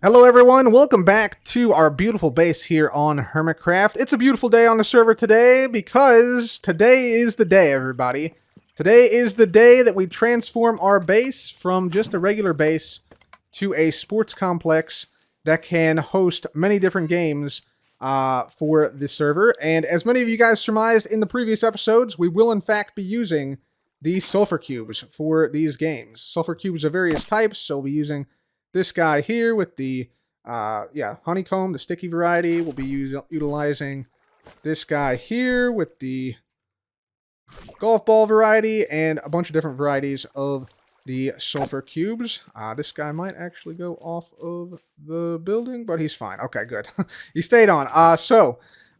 Hello everyone, welcome back to our beautiful base here on Hermitcraft. It's a beautiful day on the server today because today is the day, everybody. Today is the day that we transform our base from just a regular base to a sports complex that can host many different games for the server. And as many of you guys surmised in the previous episodes, we will in fact be using the Sulfur Cubes for these games. Sulfur Cubes of various types, so we'll be using this guy here with the honeycomb, the sticky variety. We'll be utilizing this guy here with the golf ball variety and a bunch of different varieties of the sulfur cubes. This guy might actually go off of the building, but he's fine. Okay, good. He stayed on.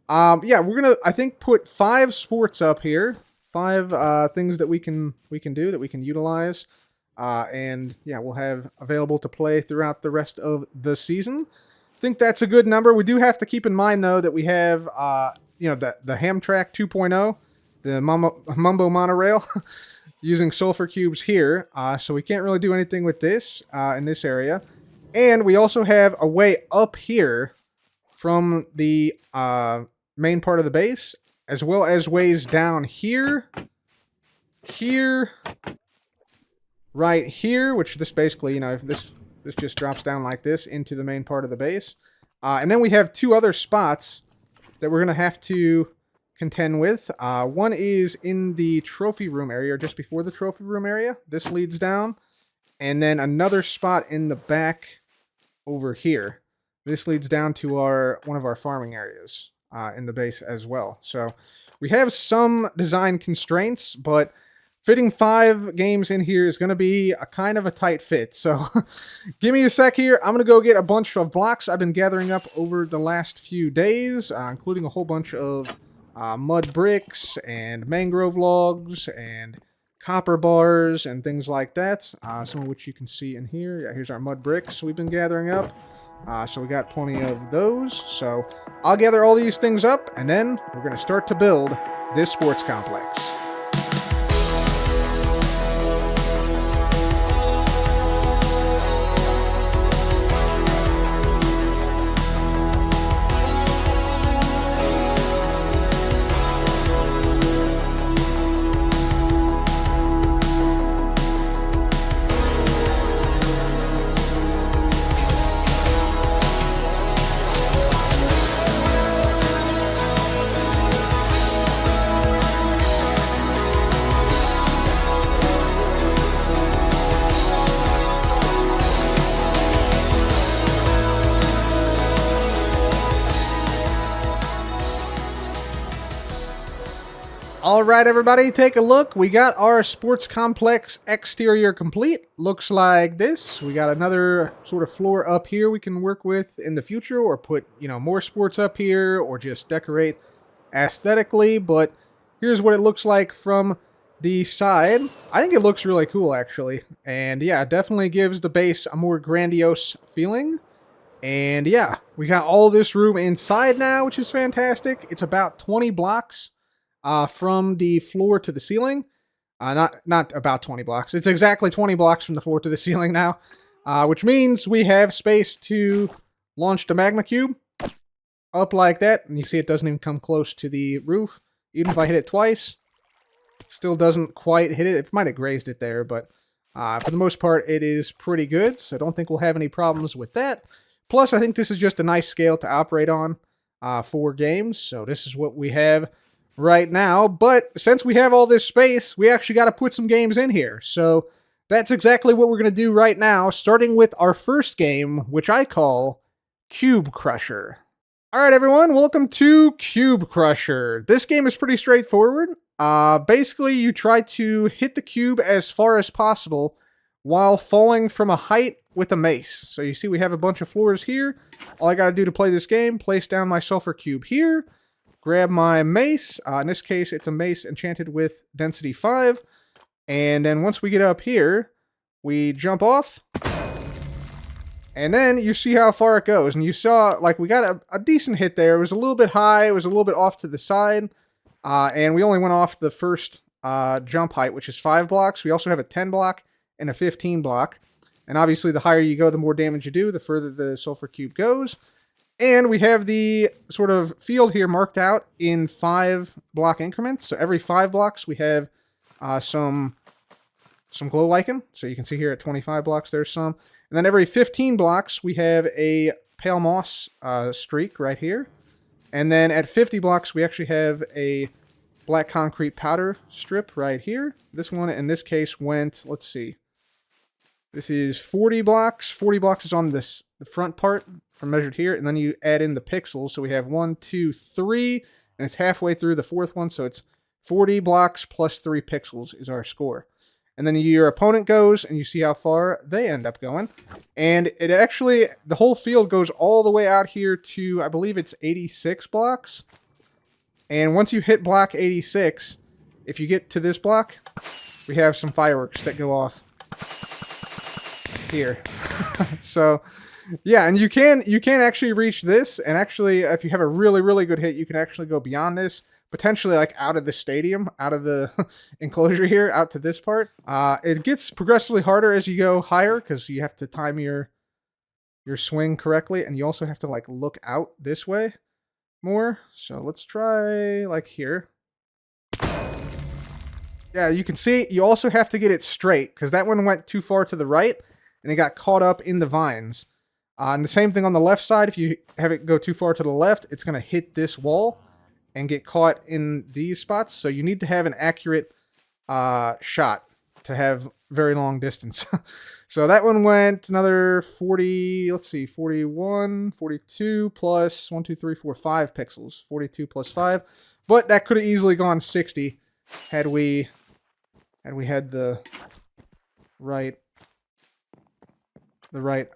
We're gonna, I think, put 5 sports up here. 5 things that we can do, that we can utilize. We'll have available to play throughout the rest of the season. I think that's a good number. We do have to keep in mind, though, that we have, the Hamtrak 2.0, the Mumbo monorail, using sulfur cubes here. So we can't really do anything with this in this area. And we also have a way up here from the main part of the base, as well as ways down here, right here, which this basically, if this just drops down like this into the main part of the base. And then we have 2 other spots that we're going to have to contend with. One is in the trophy room area, or just before the trophy room area. This leads down. And then another spot in the back over here. This leads down to one of our farming areas in the base as well. So we have some design constraints, but fitting 5 games in here is going to be a kind of a tight fit. So give me a sec here. I'm going to go get a bunch of blocks I've been gathering up over the last few days, including a whole bunch of mud bricks and mangrove logs and copper bars and things like that, some of which you can see in here. Yeah, here's our mud bricks we've been gathering up. So we got plenty of those. So I'll gather all these things up, and then we're going to start to build this sports complex. Alright everybody, take a look. We got our sports complex exterior complete. Looks like this. We got another sort of floor up here we can work with in the future, or put, more sports up here, or just decorate aesthetically. But here's what it looks like from the side. I think it looks really cool, actually. And yeah, it definitely gives the base a more grandiose feeling. And yeah, we got all this room inside now, which is fantastic. It's about 20 blocks. From the floor to the ceiling. Not about 20 blocks. It's exactly 20 blocks from the floor to the ceiling now. Which means we have space to launch the magma cube up like that. And you see it doesn't even come close to the roof. Even if I hit it twice, still doesn't quite hit it. It might have grazed it there, but for the most part, it is pretty good. So I don't think we'll have any problems with that. Plus, I think this is just a nice scale to operate on for games. So this is what we have right now, but since we have all this space, we actually got to put some games in here. So that's exactly what we're going to do right now, starting with our first game, which I call CubeCrusher. Alright everyone, welcome to CubeCrusher. This game is pretty straightforward. Basically, you try to hit the cube as far as possible while falling from a height with a mace. So you see we have a bunch of floors here. All I got to do to play this game, place down my sulfur cube here, grab my mace. In this case, it's a mace enchanted with density 5. And then once we get up here, we jump off. And then you see how far it goes. And you saw, like, we got a decent hit there. It was a little bit high. It was a little bit off to the side. And we only went off the first jump height, which is 5 blocks. We also have a 10 block and a 15 block. And obviously, the higher you go, the more damage you do, the further the Sulfur Cube goes. And we have the sort of field here marked out in 5 block increments. So every 5 blocks, we have some glow lichen. So you can see here at 25 blocks, there's some. And then every 15 blocks, we have a pale moss streak right here. And then at 50 blocks, we actually have a black concrete powder strip right here. This one, in this case, went, let's see. This is 40 blocks. 40 blocks is on the front part from measured here. And then you add in the pixels. So we have 1, 2, 3. And it's halfway through the 4th one. So it's 40 blocks plus 3 pixels is our score. And then your opponent goes, and you see how far they end up going. And it actually, the whole field goes all the way out here to, I believe it's 86 blocks. And once you hit block 86, if you get to this block, we have some fireworks that go off here. So, yeah, and you can actually reach this. And actually, if you have a really, really good hit, you can actually go beyond this. Potentially like out of the stadium, out of the enclosure here, out to this part. It gets progressively harder as you go higher because you have to time your swing correctly, and you also have to like look out this way more. So let's try like here. Yeah, you can see you also have to get it straight because that one went too far to the right and it got caught up in the vines. And the same thing on the left side. If you have it go too far to the left, it's going to hit this wall and get caught in these spots. So you need to have an accurate shot to have very long distance. So that one went another 40, let's see, 41, 42 plus 1, 2, 3, 4, 5 pixels. 42 plus 5. But that could have easily gone 60 had we had the right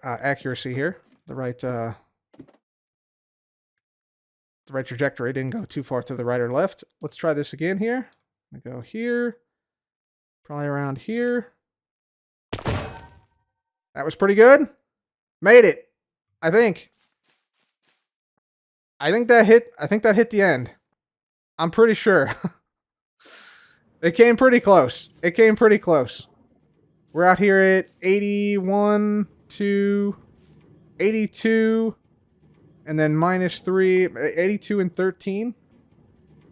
accuracy here. The right trajectory. Didn't go too far to the right or left. Let's try this again here. I go here. Probably around here. That was pretty good. Made it. I think that hit the end. I'm pretty sure. It came pretty close. We're out here at 81 to 82. And then minus 3, 82 and 13.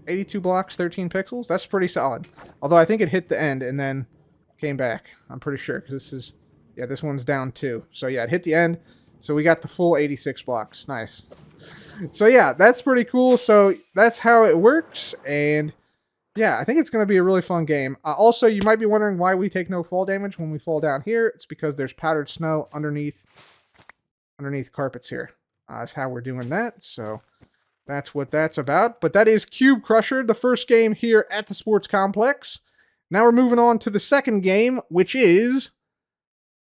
82 blocks, 13 pixels. That's pretty solid. Although I think it hit the end and then came back. I'm pretty sure. Because this one's down 2. So yeah, it hit the end. So we got the full 86 blocks. Nice. So yeah, that's pretty cool. So that's how it works. And yeah, I think it's going to be a really fun game. Also, you might be wondering why we take no fall damage when we fall down here. It's because there's powdered snow underneath carpets here. That's how we're doing that. So that's what that's about. But that is CubeCrusher, the first game here at the Sports Complex. Now we're moving on to the second game, which is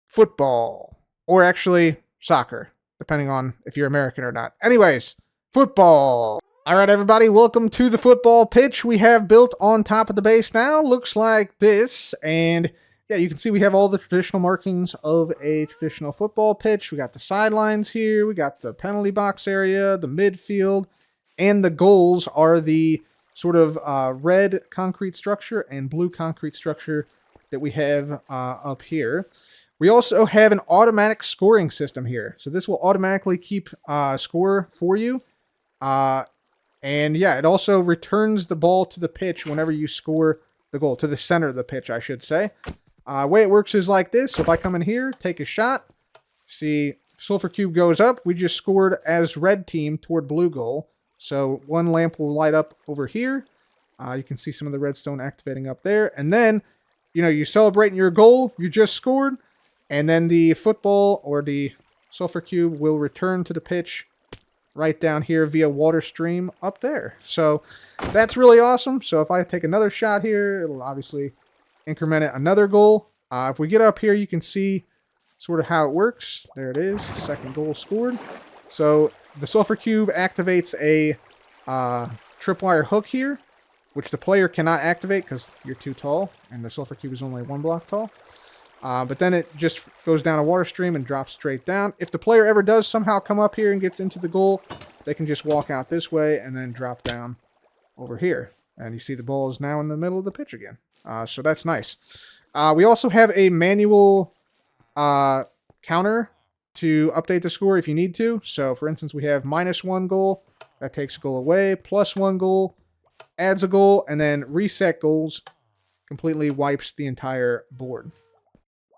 football. Or actually, soccer, depending on if you're American or not. Anyways, football. All right, everybody, welcome to the football pitch we have built on top of the base now. Looks like this, and yeah, you can see we have all the traditional markings of a traditional football pitch. We got the sidelines here, we got the penalty box area, the midfield, and the goals are the sort of red concrete structure and blue concrete structure that we have up here. We also have an automatic scoring system here. So this will automatically keep score for you. And yeah, it also returns the ball to the pitch whenever you score the goal, to the center of the pitch, I should say. The way it works is like this. So if I come in here, take a shot, see Sulfur Cube goes up. We just scored as red team toward blue goal. So one lamp will light up over here. You can see some of the redstone activating up there. And then, you celebrate your goal you just scored. And then the football or the Sulfur Cube will return to the pitch right down here via water stream up there. So that's really awesome. So if I take another shot here, it'll obviously increment it another goal. If we get up here, you can see sort of how it works. There it is. Second goal scored. So the Sulfur Cube activates a tripwire hook here, which the player cannot activate because you're too tall, and the Sulfur Cube is only 1 block tall. But then it just goes down a water stream and drops straight down. If the player ever does somehow come up here and gets into the goal, they can just walk out this way and then drop down over here. And you see the ball is now in the middle of the pitch again. So that's nice. We also have a manual counter to update the score if you need to. So, for instance, we have -1 goal. That takes a goal away. +1 goal adds a goal. And then reset goals completely wipes the entire board.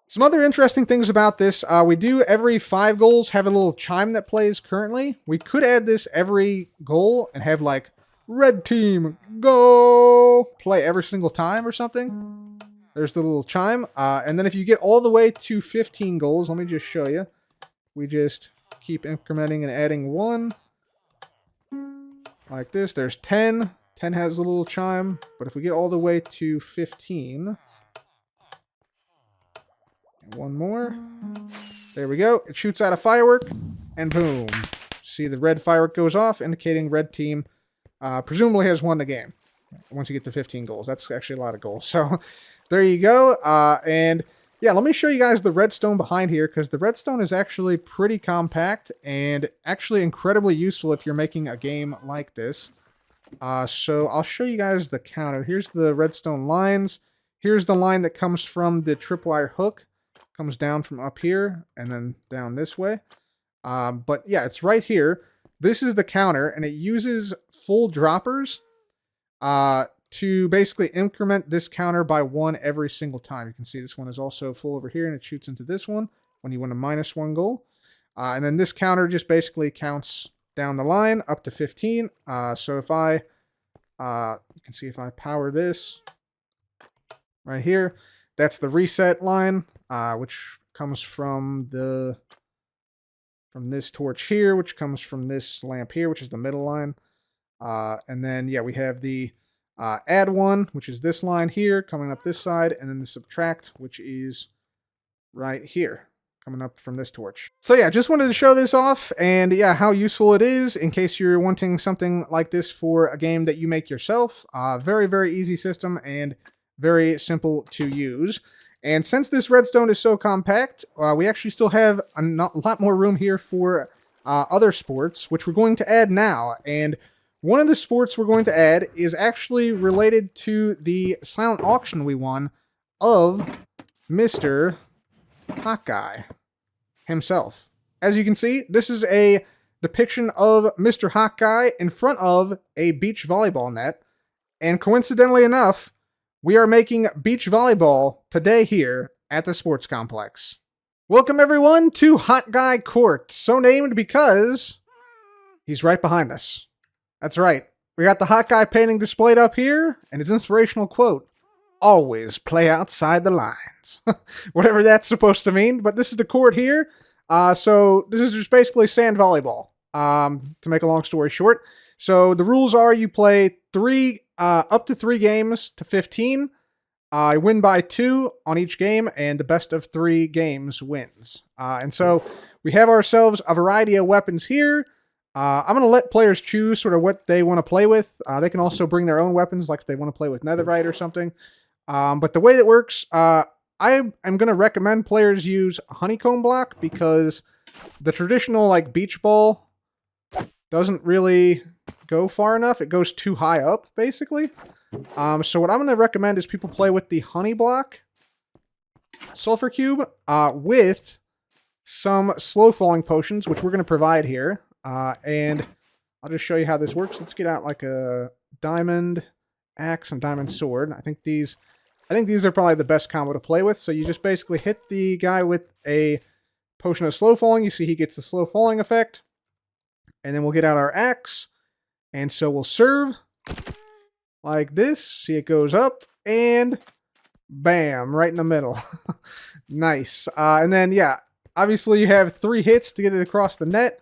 Some other interesting things about this. We do every 5 goals have a little chime that plays currently. We could add this every goal and have like red team go play every single time or something. There's the little chime. And then if you get all the way to 15 goals, let me just show you. We just keep incrementing and adding 1. Like this. There's 10. 10 has a little chime. But if we get all the way to 15... one more. There we go. It shoots out a firework, and boom. See the red firework goes off, indicating red team presumably has won the game. Once you get to 15 goals. That's actually a lot of goals. So, there you go. And, yeah, let me show you guys the redstone behind here, because the redstone is actually pretty compact, and actually incredibly useful if you're making a game like this. So, I'll show you guys the counter. Here's the redstone lines. Here's the line that comes from the tripwire hook. Comes down from up here and then down this way. But yeah, it's right here. This is the counter, and it uses full droppers to basically increment this counter by 1 every single time. You can see this one is also full over here, and it shoots into this one when you win a -1 goal. And then this counter just basically counts down the line up to 15. So if I, you can see if I power this right here, that's the reset line. Which comes from this torch here, which comes from this lamp here, which is the middle line. And then, yeah, we have the add one, which is this line here, coming up this side, and then the subtract, which is right here, coming up from this torch. So yeah, just wanted to show this off, and yeah, how useful it is in case you're wanting something like this for a game that you make yourself. Very, very easy system, and very simple to use. And since this redstone is so compact, we actually still have a lot more room here for other sports, which we're going to add now. And one of the sports we're going to add is actually related to the silent auction we won of Mr. Hot Guy himself. As you can see, this is a depiction of Mr. Hot Guy in front of a beach volleyball net. And coincidentally enough, we are making beach volleyball today here at the sports complex. Welcome everyone to Hot Guy Court, so named because he's right behind us. That's right, we got the Hot Guy painting displayed up here, and his inspirational quote, "Always play outside the lines." Whatever that's supposed to mean, but this is the court here. So this is just basically sand volleyball, to make a long story short. So the rules are you play up to 3 games to 15. I win by 2 on each game, and the best of 3 games wins. And so we have ourselves a variety of weapons here. I'm going to let players choose sort of what they want to play with. They can also bring their own weapons, like if they want to play with netherite or something. But the way that works, I am going to recommend players use a honeycomb block, because the traditional like beach ball doesn't really go far enough. It goes too high up, basically. So what I'm going to recommend is people play with the honey block sulfur cube with some slow falling potions, which we're going to provide here. And I'll just show you how this works. Let's get out like a diamond axe and diamond sword. I think these are probably the best combo to play with. So you just basically hit the guy with a potion of slow falling. You see he gets the slow falling effect. And then we'll get out our axe. And so we'll serve like this. See, it goes up and bam, right in the middle. Nice. And then, yeah, obviously you have 3 hits to get it across the net.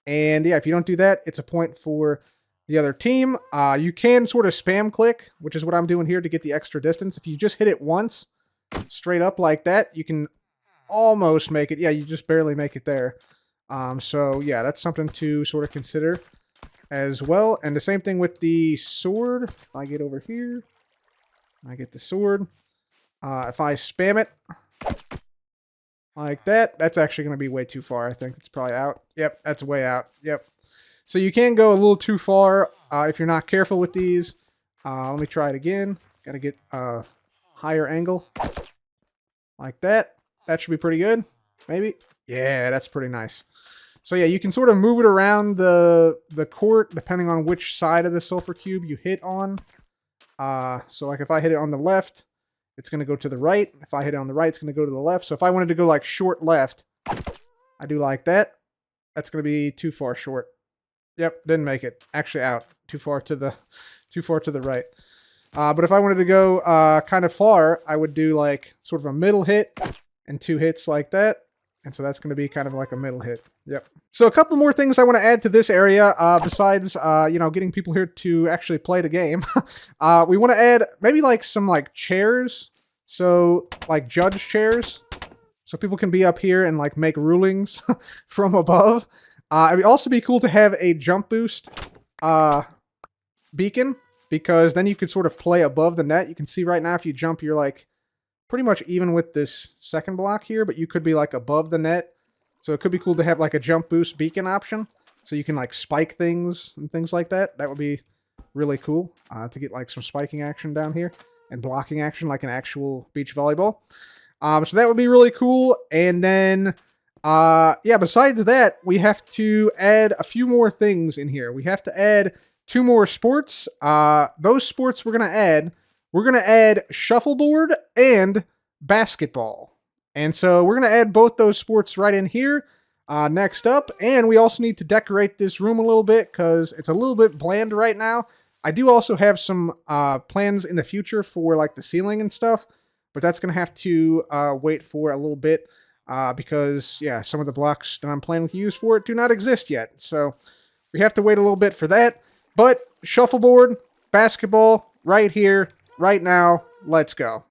And yeah, if you don't do that, it's a point for the other team. You can sort of spam click, which is what I'm doing here to get the extra distance. If you just hit it once, straight up like that, you can almost make it. Yeah, you just barely make it there. So yeah, that's something to sort of consider as well. And the same thing with the sword. If I get over here, I get the sword. If I spam it like that, that's actually going to be way too far. I think it's probably out. Yep, that's way out. Yep. So you can go a little too far if you're not careful with these. Let me try it again. Got to get a higher angle like that. That should be pretty good. Maybe? Yeah, that's pretty nice. So yeah, you can sort of move it around the court depending on which side of the Sulfur Cube you hit on. So like if I hit it on the left, it's going to go to the right. If I hit it on the right, it's going to go to the left. So if I wanted to go like short left, I do like that. That's going to be too far short. Yep, didn't make it. Actually out. Too far to the right. But if I wanted to go kind of far, I would do like sort of a middle hit and 2 hits like that. And so that's going to be kind of like a middle hit. Yep. So a couple more things I want to add to this area besides, you know, getting people here to actually play the game. We want to add maybe like some like chairs. So like judge chairs. So people can be up here and like make rulings from above. It would also be cool to have a jump boost beacon, because then you could sort of play above the net. You can see right now if you jump, you're like pretty much even with this second block here, but you could be like above the net. So it could be cool to have like a jump boost beacon option, so you can like spike things and things like that. That would be really cool to get like some spiking action down here and blocking action like an actual beach volleyball. So that would be really cool. And then, yeah, besides that, we have to add a few more things in here. We have to add 2 more sports. Those sports we're going to add shuffleboard and basketball. And so we're going to add both those sports right in here next up. And we also need to decorate this room a little bit because it's a little bit bland right now. I do also have some plans in the future for like the ceiling and stuff, but that's going to have to wait for a little bit because, yeah, some of the blocks that I'm planning to use for it do not exist yet. So we have to wait a little bit for that. But shuffleboard, basketball, right here, right now. Let's go.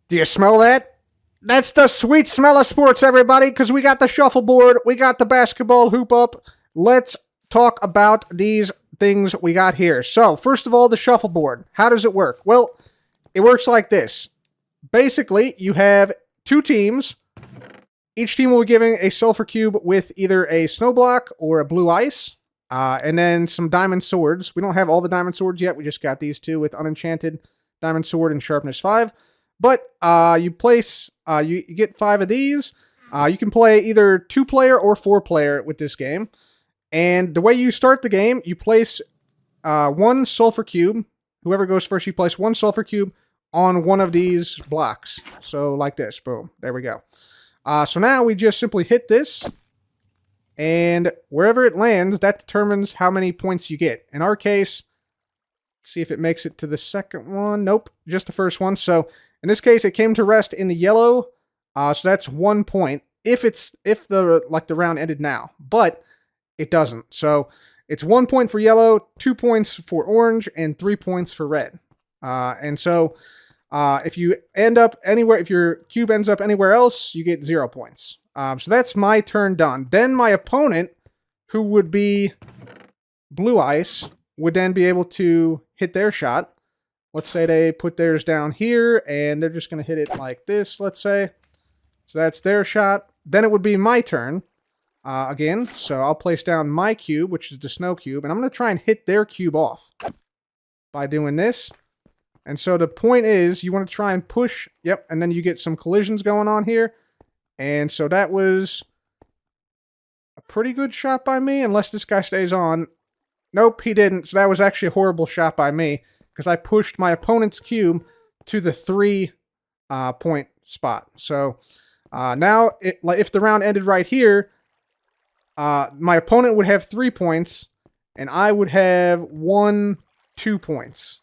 Do you smell that? That's the sweet smell of sports, everybody, because we got the shuffleboard, we got the basketball hoop up. Let's talk about these things we got here. So, first of all, the shuffleboard. How does it work? Well, it works like this. Basically, you have 2 teams. Each team will be giving a sulfur cube with either a snow block or a blue ice. And then some diamond swords. We don't have all the diamond swords yet. We just got these 2 with unenchanted diamond sword and sharpness 5. But you place, you get 5 of these. You can play either 2-player or 4-player with this game. And the way you start the game, you place 1 sulfur cube. Whoever goes first, you place 1 sulfur cube on one of these blocks. So like this. Boom. There we go. So now we just simply hit this. And wherever it lands, that determines how many points you get. In our case, let's see if it makes it to the second one. Nope, just the first one. So in this case, it came to rest in the yellow. So that's 1 point if the round ended now, but it doesn't. So it's 1 point for yellow, 2 points for orange, and 3 points for red. And so if you end up anywhere, if your cube ends up anywhere else, you get 0 points. So that's my turn done. Then my opponent, who would be blue ice, would then be able to hit their shot. Let's say they put theirs down here, and they're just going to hit it like this, let's say. So that's their shot. Then it would be my turn again. So I'll place down my cube, which is the snow cube, and I'm going to try and hit their cube off by doing this. And so the point is, you want to try and push, yep, and then you get some collisions going on here. And so that was a pretty good shot by me, unless this guy stays on. Nope, he didn't. So that was actually a horrible shot by me, because I pushed my opponent's cube to the 3 point spot. So now, if the round ended right here, my opponent would have 3 points, and I would have 2 points,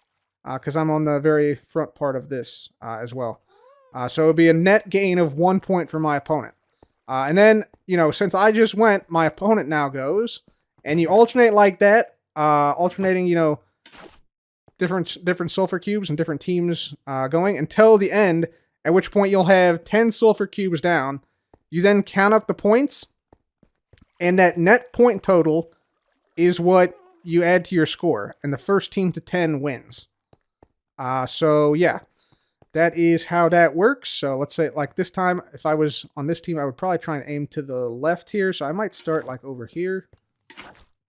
because I'm on the very front part of this as well. So it would be a net gain of 1 point for my opponent. And then, you know, since I just went, my opponent now goes, and you alternate like that, alternating, you know, different sulfur cubes and different teams going until the end, at which point you'll have 10 sulfur cubes down. You then count up the points, and that net point total is what you add to your score, and the first team to 10 wins. So yeah, that is how that works. So let's say like this time, if I was on this team, I would probably try and aim to the left here. So I might start like over here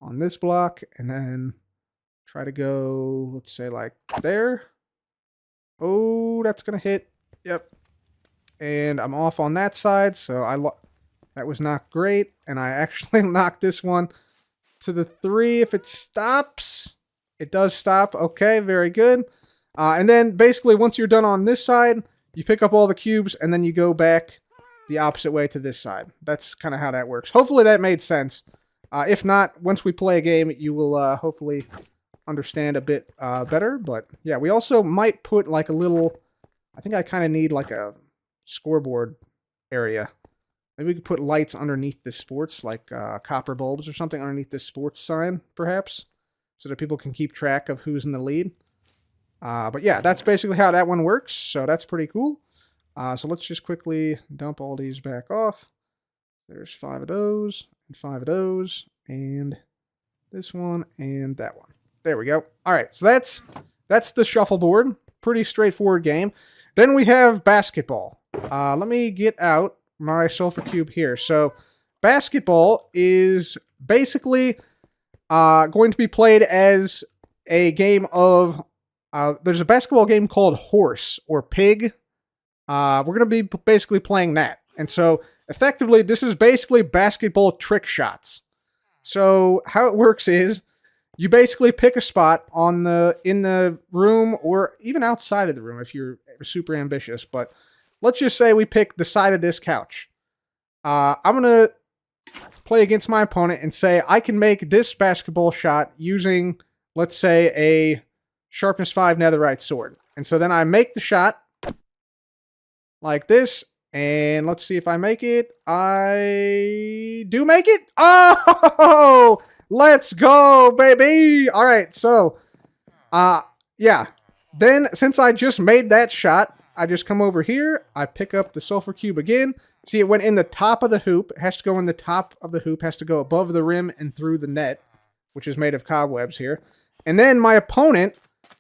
on this block, and then try to go, let's say like there. Oh, that's going to hit. Yep. And I'm off on that side, so that was not great. And I actually knocked this one to the 3. If it stops, it does stop. Okay, very good. And then basically once you're done on this side, you pick up all the cubes and then you go back the opposite way to this side. That's kind of how that works. Hopefully that made sense. If not, once we play a game, you will hopefully understand a bit better. But yeah, we also might put like a little, I think I kind of need like a scoreboard area. Maybe we could put lights underneath this sports, like copper bulbs or something underneath this sports sign, perhaps, so that people can keep track of who's in the lead. But yeah, that's basically how that one works, so that's pretty cool. So let's just quickly dump all these back off. There's 5 of those, and 5 of those, and this one, and that one. There we go. All right, so that's the shuffleboard. Pretty straightforward game. Then we have basketball. Let me get out my Sulfur Cube here. So basketball is basically going to be played as a game of... there's a basketball game called Horse or Pig. We're going to be basically playing that. And so effectively, this is basically basketball trick shots. So how it works is you basically pick a spot in the room or even outside of the room if you're super ambitious. But let's just say we pick the side of this couch. I'm going to play against my opponent and say I can make this basketball shot using, let's say, a sharpness 5 netherite sword. And so then I make the shot like this. And let's see if I make it. I do make it. Oh, let's go, baby. All right, so, yeah. Then, since I just made that shot, I just come over here. I pick up the Sulfur Cube again. See, it went in the top of the hoop. It has to go in the top of the hoop. Has to go above the rim and through the net, which is made of cobwebs here. And then my opponent,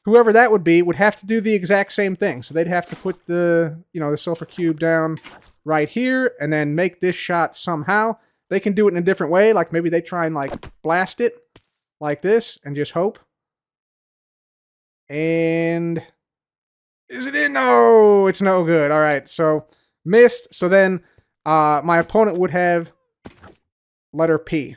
whoever that would be, would have to do the exact same thing. So they'd have to put the Sulfur Cube down right here and then make this shot somehow. They can do it in a different way. Like maybe they try and like blast it like this and just hope. And is it in? No, it's no good. All right, so missed. So then my opponent would have letter P.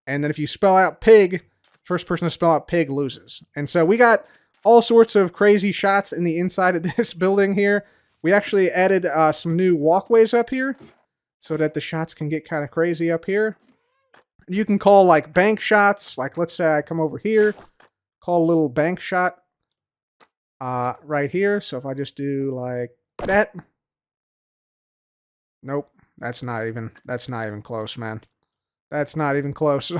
And then if you spell out pig, first person to spell out pig loses. And so we got all sorts of crazy shots in the inside of this building here. We actually added some new walkways up here so that the shots can get kind of crazy up here. You can call like bank shots. Like let's say I come over here, call a little bank shot right here. So if I just do like that. Nope, that's not even close, man. That's not even close.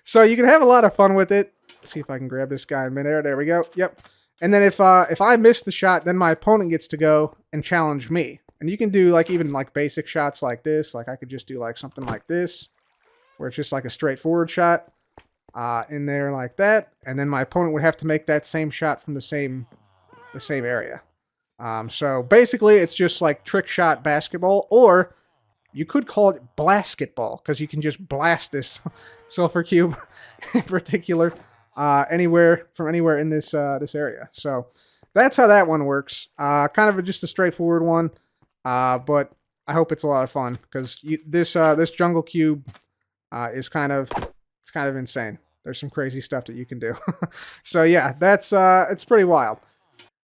So you can have a lot of fun with it. See if I can grab this guy in midair. There we go. Yep. And then if I miss the shot, then my opponent gets to go and challenge me. And you can do like even like basic shots like this. Like I could just do like something like this, where it's just like a straightforward shot in there like that. And then my opponent would have to make that same shot from the same area. So basically, it's just like trick shot basketball, or you could call it blasketball because you can just blast this Sulfur Cube in particular. Anywhere in this this area. So that's how that one works. Kind of just a straightforward one, but I hope it's a lot of fun because this jungle cube is kind of insane. There's some crazy stuff that you can do. So yeah, that's it's pretty wild.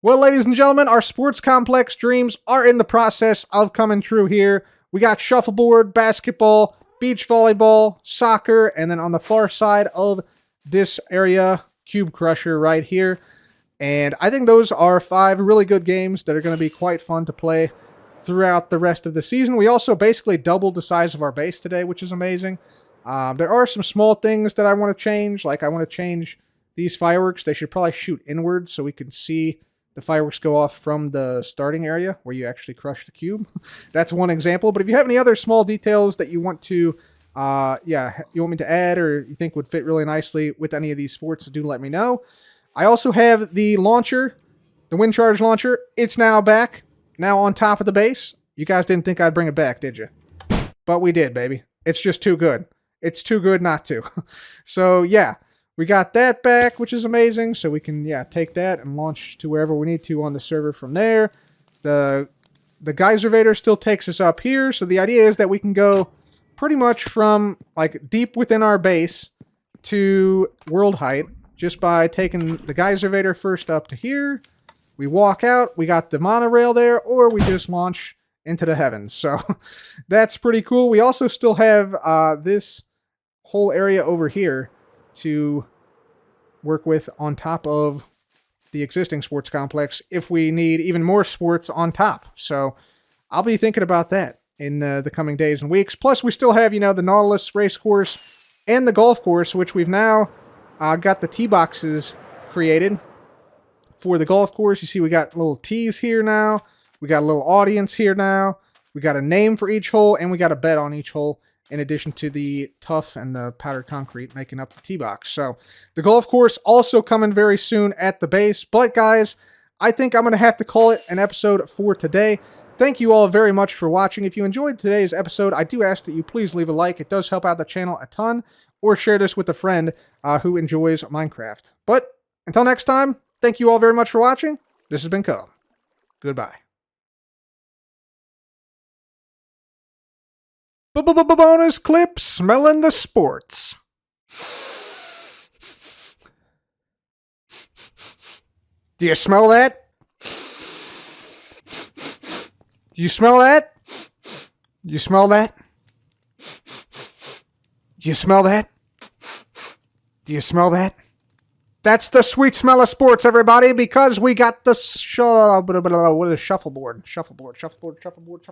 Well, ladies and gentlemen, our sports complex dreams are in the process of coming true here. We got shuffleboard, basketball, beach volleyball, soccer, and then on the far side of this area, CubeCrusher right here. And I think those are 5 really good games that are going to be quite fun to play throughout the rest of the season. We also basically doubled the size of our base today, which is amazing. There are some small things that I want to change. Like I want to change these fireworks. They should probably shoot inward so we can see the fireworks go off from the starting area where you actually crush the cube. That's one example. But if you have any other small details that you want to you want me to add or you think would fit really nicely with any of these sports, do let me know. I also have the launcher, the wind charge launcher. It's now back, now on top of the base. You guys didn't think I'd bring it back, did you? But we did, baby. It's just too good. It's too good not to. So yeah, we got that back, which is amazing. So we can, yeah, take that and launch to wherever we need to on the server from there. The Geyservator still takes us up here. So the idea is that we can go pretty much from like deep within our base to world height just by taking the Geyservator first up to here. We walk out, we got the monorail there, or we just launch into the heavens. So that's pretty cool. We also still have this whole area over here to work with on top of the existing sports complex if we need even more sports on top. So I'll be thinking about that in the coming days and weeks. Plus, we still have, you know, the Nautilus race course and the golf course, which we've now got the tee boxes created for the golf course. You see we got little tees here now. We got a little audience here now. We got a name for each hole, and we got a bet on each hole, in addition to the tuff and the powdered concrete making up the tee box. So the golf course also coming very soon at the base. But guys, I think I'm going to have to call it an episode for today. Thank you all very much for watching. If you enjoyed today's episode, I do ask that you please leave a like. It does help out the channel a ton. Or share this with a friend who enjoys Minecraft. But until next time, thank you all very much for watching. This has been Cub. Goodbye. Bonus clip, smelling the sports. Do you smell that? Do you smell that? You smell that? You smell that? Do you smell that? That's the sweet smell of sports, everybody, because we got the shuffleboard. Shuffleboard.